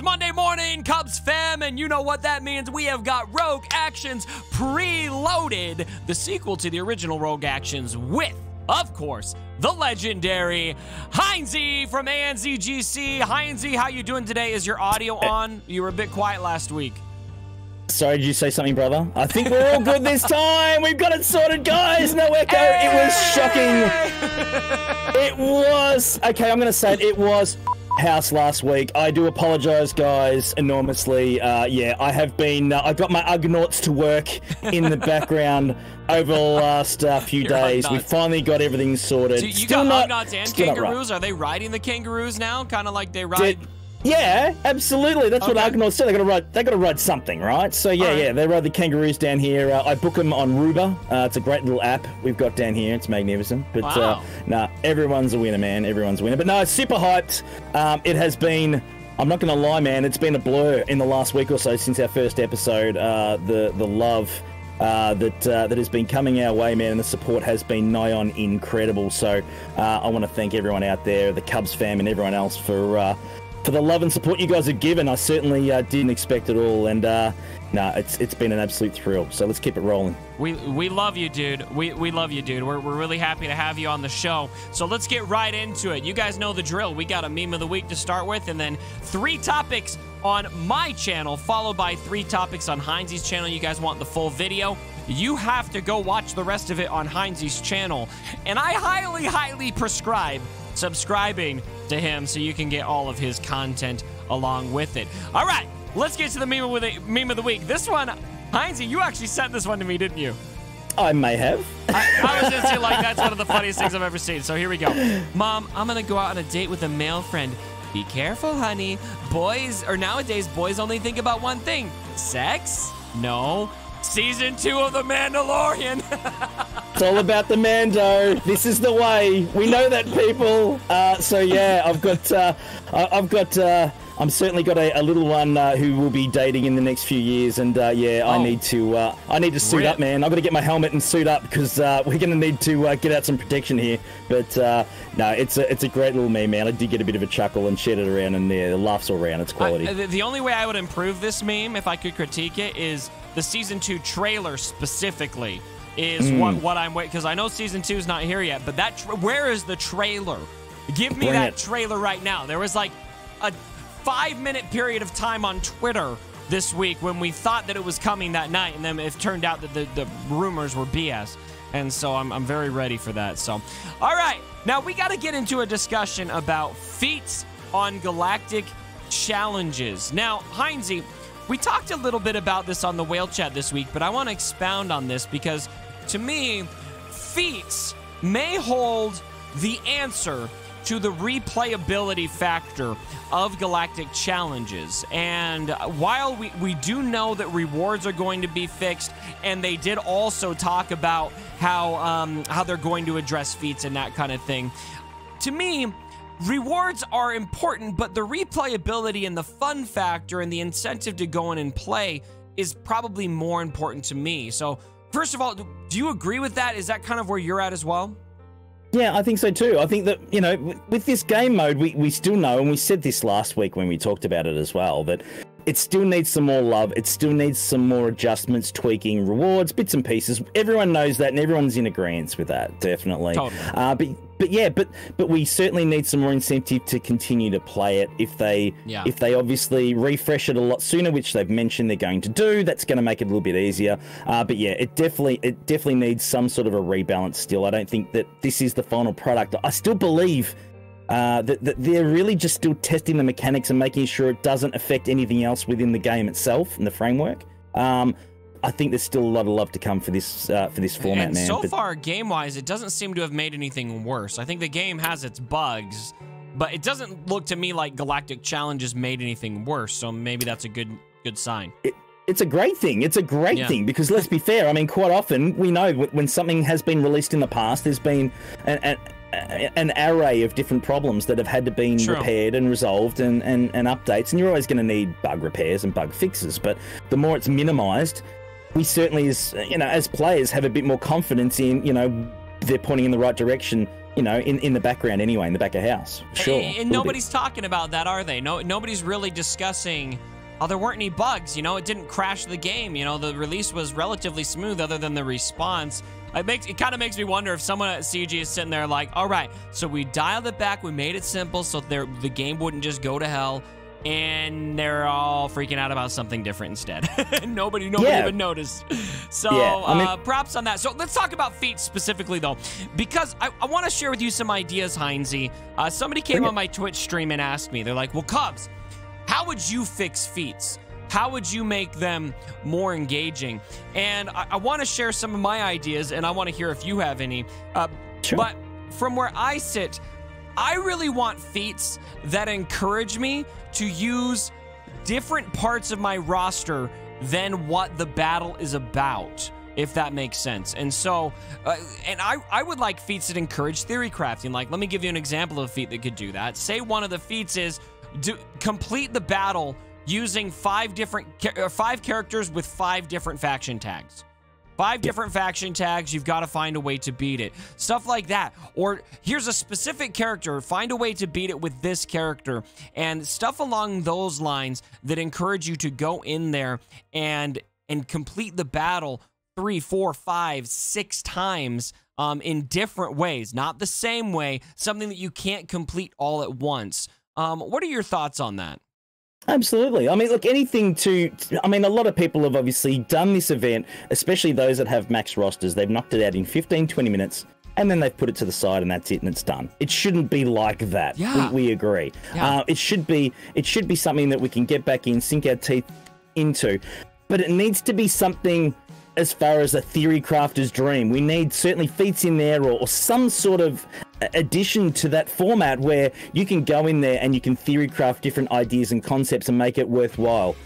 is Monday morning, Cubs fam, and you know what that means. We have got Rogue Actions Preloaded, the sequel to the original Rogue Actions with, of course, the legendary Heinzie from ANZGC. Heinzie, how you doing today? Is your audio on? You were a bit quiet last week. Sorry, did you say something, brother? I think we're all good this time. We've got it sorted, guys. No echo. Hey! It was shocking. It was. Okay, I'm going to say it. It was house last week. I do apologize, guys, enormously. Yeah, I have been. I got my Ugnaughts to work in the background over the last few days. We finally got everything sorted. So you got Ugnaughts and kangaroos? Are they riding the kangaroos now? Kind of like they ride. Yeah, absolutely. That's what Argonauts said. They got to ride something, right? So yeah, they ride the kangaroos down here. I book them on Ruba. It's a great little app we've got down here. It's magnificent. But nah, everyone's a winner, man. Everyone's a winner. But no, it's super hyped. It has been. I'm not going to lie, man. It's been a blur in the last week or so since our first episode. The love that has been coming our way, man, and the support has been nigh on incredible. So I want to thank everyone out there, the Cubs fam, and everyone else for the love and support you guys have given. I certainly didn't expect it all, and it's been an absolute thrill. So let's keep it rolling. We love you, dude. We love you, dude. We're really happy to have you on the show. So let's get right into it. You guys know the drill. We got a meme of the week to start with, and then 3 topics on my channel, followed by 3 topics on Heinzie's channel. You guys want the full video? You have to go watch the rest of it on Heinzie's channel, and I highly prescribe subscribing to him so you can get all of his content along with it. All right, let's get to the meme of the week. This one, Heinzie, you actually sent this one to me, didn't you? I may have. I was just like, that's one of the funniest things I've ever seen. So here we go. Mom, I'm gonna go out on a date with a male friend. Be careful, honey. Nowadays, boys only think about one thing. Sex? No. Season 2 of The Mandalorian. It's all about the Mando. This is the way. We know that, people. So yeah, I'm certainly got a little one who will be dating in the next few years, and yeah, I need to suit up, man. I've got to get my helmet and suit up because we're going to need to get out some protection here. But no, it's a great little meme, man. I did get a bit of a chuckle and shared it around, and yeah, the laughs all around. It's quality. The only way I would improve this meme, if I could critique it, is the season 2 trailer specifically. Is what I'm waiting, because I know season 2 is not here yet, but where is the trailer? Give me that trailer right now. There was like a 5-minute period of time on Twitter this week when we thought that it was coming that night, and then it turned out that the rumors were BS. And so I'm very ready for that. So, all right, now we got to get into a discussion about feats on Galactic Challenges. Now, Heinzie, we talked a little bit about this on the Whale Chat this week, but I want to expound on this because, to me, feats may hold the answer to the replayability factor of Galactic Challenges. And while we do know that rewards are going to be fixed, and they did also talk about how they're going to address feats and that kind of thing, to me, rewards are important, but the replayability and the fun factor and the incentive to go in and play is probably more important to me. So, first of all, do you agree with that? Is that kind of where you're at as well? Yeah, I think so too. I think that, you know, with this game mode, we still know, and we said this last week when we talked about it as well, that it still needs some more love. It still needs some more adjustments, tweaking, rewards, bits and pieces. Everyone knows that, and everyone's in agreement with that, definitely. Totally. But we certainly need some more incentive to continue to play it. If they obviously refresh it a lot sooner, which they've mentioned they're going to do, that's going to make it a little bit easier. But yeah, it definitely needs some sort of a rebalance still. I don't think that this is the final product. I still believe that they're really just still testing the mechanics and making sure it doesn't affect anything else within the game itself and the framework. I think there's still a lot of love to come for this format, and man. So far, game-wise, it doesn't seem to have made anything worse. I think the game has its bugs, but it doesn't look to me like Galactic Challenges made anything worse. So maybe that's a good sign. It's a great thing. It's a great thing because let's be fair. I mean, quite often we know when something has been released in the past, there's been an array of different problems that have had to be repaired and resolved and updates, and you're always going to need bug repairs and bug fixes. But the more it's minimized, we certainly, as players, have a bit more confidence in, they're pointing in the right direction, you know, in the background anyway, in the back of house. Sure. And nobody's talking about that, are they? Nobody's really discussing, oh, there weren't any bugs, you know, it didn't crash the game, you know, the release was relatively smooth other than the response. It kind of makes me wonder if someone at CG is sitting there like, all right, so we dialed it back, we made it simple so the game wouldn't just go to hell, and they're all freaking out about something different instead. Nobody even noticed. So props on that. So let's talk about Feats specifically, though, because I want to share with you some ideas, Heinze. Somebody came on my Twitch stream and asked me, they're like, well, Cubs, how would you fix Feats? How would you make them more engaging? And I want to share some of my ideas, and I want to hear if you have any. Sure. But from where I sit, I really want feats that encourage me to use different parts of my roster than what the battle is about, if that makes sense. And so, and I would like feats that encourage theory crafting. Like, let me give you an example of a feat that could do that. Say one of the feats is complete the battle using 5 characters with 5 different faction tags. 5 different faction tags, you've got to find a way to beat it. Stuff like that. Or here's a specific character, find a way to beat it with this character. And stuff along those lines that encourage you to go in there and complete the battle 3, 4, 5, 6 times in different ways. Not the same way, something that you can't complete all at once. What are your thoughts on that? Absolutely. I mean, look, I mean, a lot of people have obviously done this event, especially those that have max rosters. They've knocked it out in 15, 20 minutes, and then they've put it to the side, and that's it, and it's done. It shouldn't be like that. Yeah. We agree. Yeah. It should be something that we can get back in, sink our teeth into, but it needs to be something as far as a theory crafter's dream. We need certainly feats in there or some sort of addition to that format where you can go in there and you can theory craft different ideas and concepts and make it worthwhile,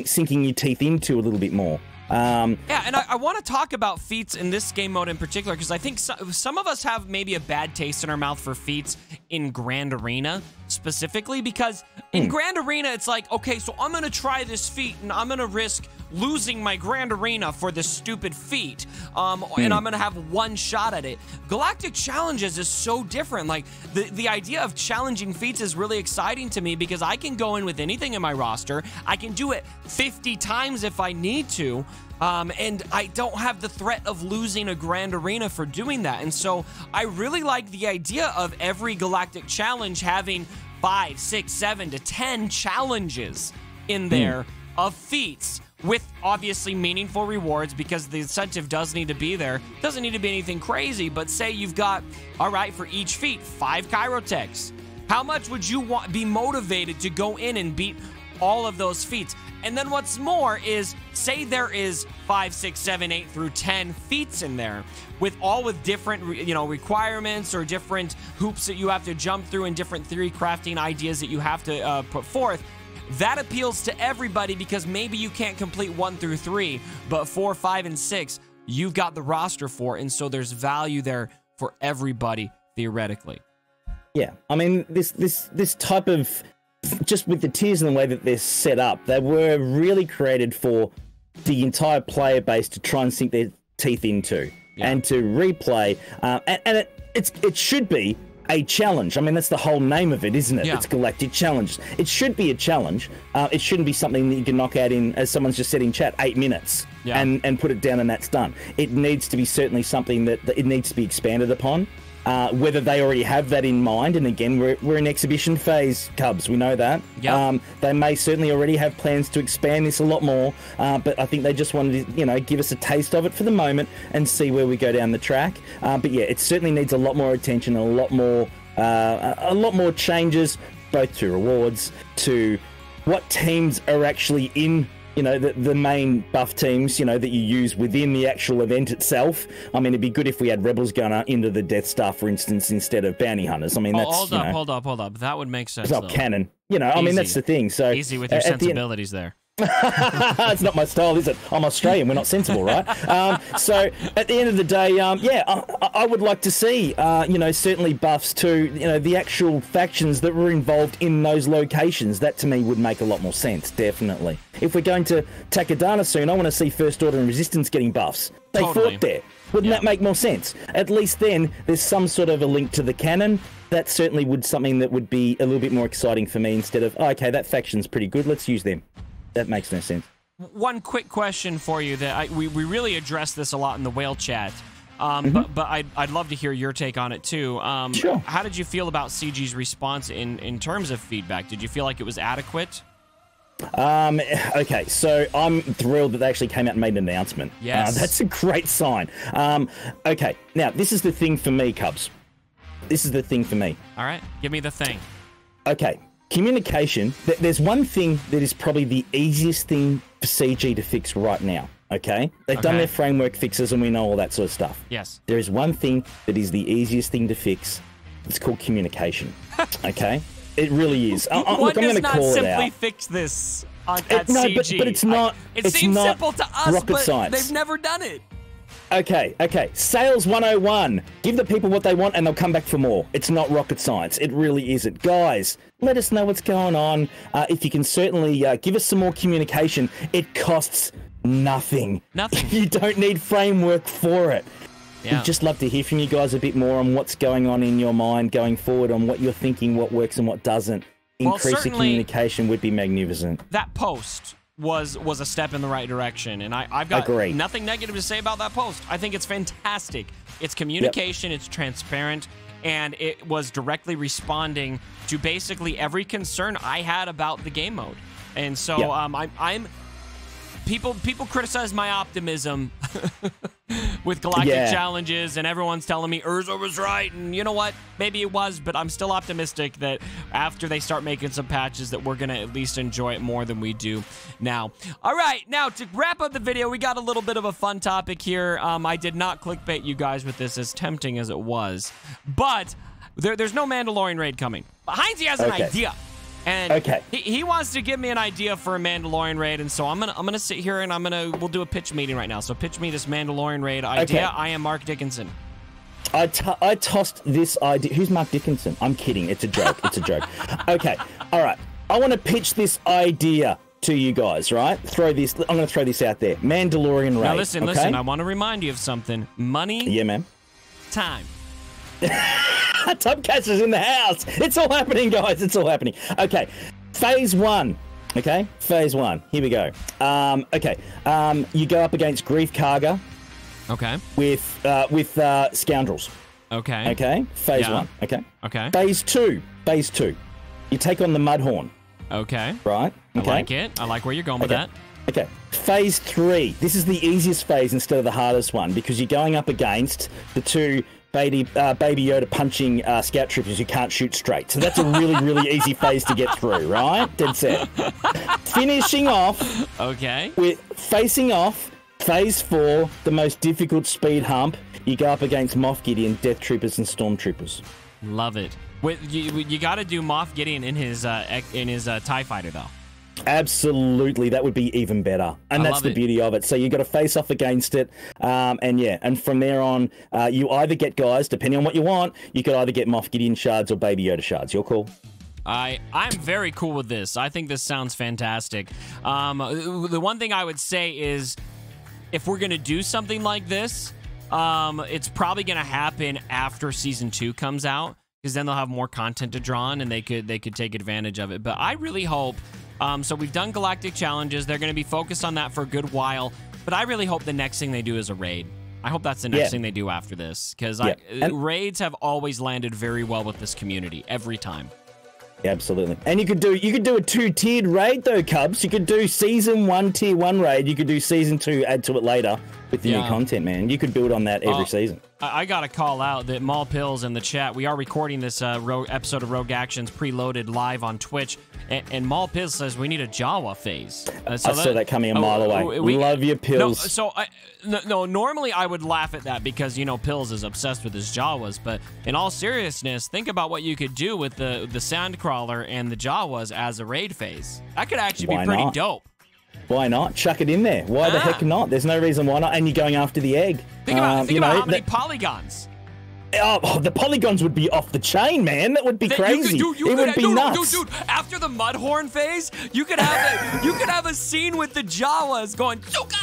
sinking your teeth into a little bit more. Yeah, and I want to talk about feats in this game mode in particular, because I think some of us have maybe a bad taste in our mouth for feats in Grand Arena specifically, because in Grand Arena, it's like, okay, so I'm going to try this feat, and I'm going to risk losing my Grand Arena for this stupid feat, and I'm going to have one shot at it. Galactic Challenges is so different. Like, the idea of challenging feats is really exciting to me, because I can go in with anything in my roster. I can do it 50 times if I need to, and I don't have the threat of losing a Grand Arena for doing that. And so I really like the idea of every Galactic Challenge having 5, 6, 7 to 10 challenges in there of feats, with obviously meaningful rewards, because the incentive does need to be there. It doesn't need to be anything crazy, but say you've got, all right, for each feat, 5 Chirotechs. How much would you be motivated to go in and beat all of those feats? And then what's more is, say there is 5, 6, 7, 8 through 10 feats in there, with different, requirements or different hoops that you have to jump through and different theory crafting ideas that you have to put forth. That appeals to everybody, because maybe you can't complete 1 through 3, but 4, 5, and 6, you've got the roster for, and so there's value there for everybody, theoretically. Yeah, I mean, this type of, just with the tiers and the way that they're set up, they were really created for the entire player base to try and sink their teeth into and to replay, and it should be a challenge. I mean, that's the whole name of it, isn't it? Yeah. It's Galactic Challenges. It should be a challenge. It shouldn't be something that you can knock out in, as someone's just said in chat, 8 minutes and put it down and that's done. It needs to be certainly something that it needs to be expanded upon. Whether they already have that in mind, and again, we're in exhibition phase, Cubs, we know that. Yep. They may certainly already have plans to expand this a lot more, but I think they just wanted to, give us a taste of it for the moment and see where we go down the track. But yeah, it certainly needs a lot more attention and a lot more changes, both to rewards, to what teams are actually in, the main buff teams, that you use within the actual event itself. I mean, it'd be good if we had Rebels going into the Death Star, for instance, instead of Bounty Hunters. I mean, that's, hold up. That would make sense, it's not canon. I mean, that's the thing. So easy with your sensibilities there. It's not my style, is it? I'm Australian. We're not sensible, right? So at the end of the day, I would like to see, certainly buffs to, the actual factions that were involved in those locations. That to me would make a lot more sense, definitely. If we're going to Takodana soon, I want to see First Order and Resistance getting buffs. They fought there. Wouldn't that make more sense? At least then there's some sort of a link to the canon. That certainly would something that would be a little bit more exciting for me instead of, oh, okay, that faction's pretty good, let's use them. That makes no sense. One quick question for you that we really addressed this a lot in the whale chat, but I'd love to hear your take on it too. Sure. How did you feel about CG's response in terms of feedback? Did you feel like it was adequate? Okay, so I'm thrilled that they actually came out and made an announcement. Yes. That's a great sign. Okay, now this is the thing for me, Cubs. This is the thing for me. All right, give me the thing. Okay, communication. There's one thing that is probably the easiest thing for CG to fix right now. Okay? They've done their framework fixes and we know all that sort of stuff. Yes. There is one thing that is the easiest thing to fix. It's called communication. Okay? It really is. One look, I'm does going to not call it simply out. fix this at No, CG. but it's not. It it's seems not simple to us, rocket but science. they've never done it. Okay. Sales 101. Give the people what they want and they'll come back for more. It's not rocket science. It really isn't. Guys, let us know what's going on. If you can certainly give us some more communication, it costs nothing. Nothing. You don't need framework for it. Yeah. We'd just love to hear from you guys a bit more on what's going on in your mind going forward, on what you're thinking, what works and what doesn't. Increase the communication would be magnificent. That post was a step in the right direction, and I've got nothing negative to say about that post. I think it's fantastic. It's communication, it's transparent, and it was directly responding to basically every concern I had about the game mode. And so I'm people criticize my optimism with Galactic Challenges, and everyone's telling me Urza was right, and you know what? Maybe it was, but I'm still optimistic that after they start making some patches that we're going to at least enjoy it more than we do now. All right, now to wrap up the video, we got a little bit of a fun topic here. I did not clickbait you guys with this, as tempting as it was, but there's no Mandalorian raid coming. But Heinzie has an idea. And he wants to give me an idea for a Mandalorian raid, and so I'm gonna sit here and we'll do a pitch meeting right now. So pitch me this Mandalorian raid idea. I am Mark Dickinson. I tossed this idea. Who's Mark Dickinson? I'm kidding. It's a joke. It's a joke. Okay. All right. I want to pitch this idea to you guys. Right? I'm going to throw this out there. Mandalorian raid. Now listen. I want to remind you of something. Money. Yeah, man. Time. Tubcatcher's in the house. It's all happening, guys. It's all happening. Okay. Phase 1. Okay. Phase 1. Here we go. You go up against Grief Karga. Okay. With Scoundrels. Okay. Okay. Phase 1. Okay. Okay. Phase 2. You take on the Mudhorn. Okay. Right. Okay. I like it. I like where you're going with that. Okay. Phase 3. This is the easiest phase instead of the hardest one, because you're going up against the two Baby Yoda punching scout troopers who can't shoot straight. So that's a really, really easy phase to get through, right? Dead set. Finishing off with facing off phase 4, the most difficult speed hump. You go up against Moff Gideon, Death Troopers, and Stormtroopers. Love it. You got to do Moff Gideon in his TIE fighter, though. Absolutely, that would be even better, and that's the beauty of it. So you got to face off against it, and from there on, you either get guys, depending on what you want. You could either get Moff Gideon shards or Baby Yoda shards. You're cool. I'm very cool with this. I think this sounds fantastic. The one thing I would say is, if we're gonna do something like this, it's probably gonna happen after Season 2 comes out, because then they'll have more content to draw on, and they could take advantage of it. But I really hope. So we've done Galactic Challenges. They're going to be focused on that for a good while. But I really hope the next thing they do is a raid. I hope that's the next thing they do after this. Because raids have always landed very well with this community. Every time. Absolutely. And you could do a 2-tiered raid, though, Cubs. You could do Season 1, Tier 1 raid. You could do Season 2, add to it later with the new content, man. You could build on that every season. I got to call out that Maul Pills in the chat. We are recording this episode of Rogue Actions Preloaded live on Twitch. And Maul Pills says we need a Jawa phase. I saw that coming a mile away. We love your Pills. Normally I would laugh at that because, Pills is obsessed with his Jawas. But in all seriousness, think about what you could do with the Sandcrawler and the Jawas as a raid phase. That could actually be pretty dope. Why not? Chuck it in there. Why the heck not? There's no reason why not. And you're going after the egg. Think about how many polygons. Oh, the polygons would be off the chain, man. That would be crazy. It would be nuts. Dude, after the Mudhorn phase, you could have a scene with the Jawas going, Chuka!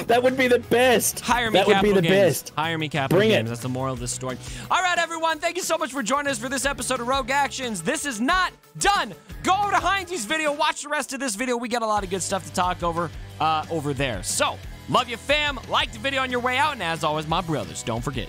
That would be the best. Hire me, that would Capital be the Games. best. Hire me, Capital Bring Games. it. That's the moral of this story. All right, everyone. Thank you so much for joining us for this episode of Rogue Actions. This is not done. Go over to Heinz's video. Watch the rest of this video. We got a lot of good stuff to talk over there. So, love you, fam. Like the video on your way out. And as always, my brothers, don't forget,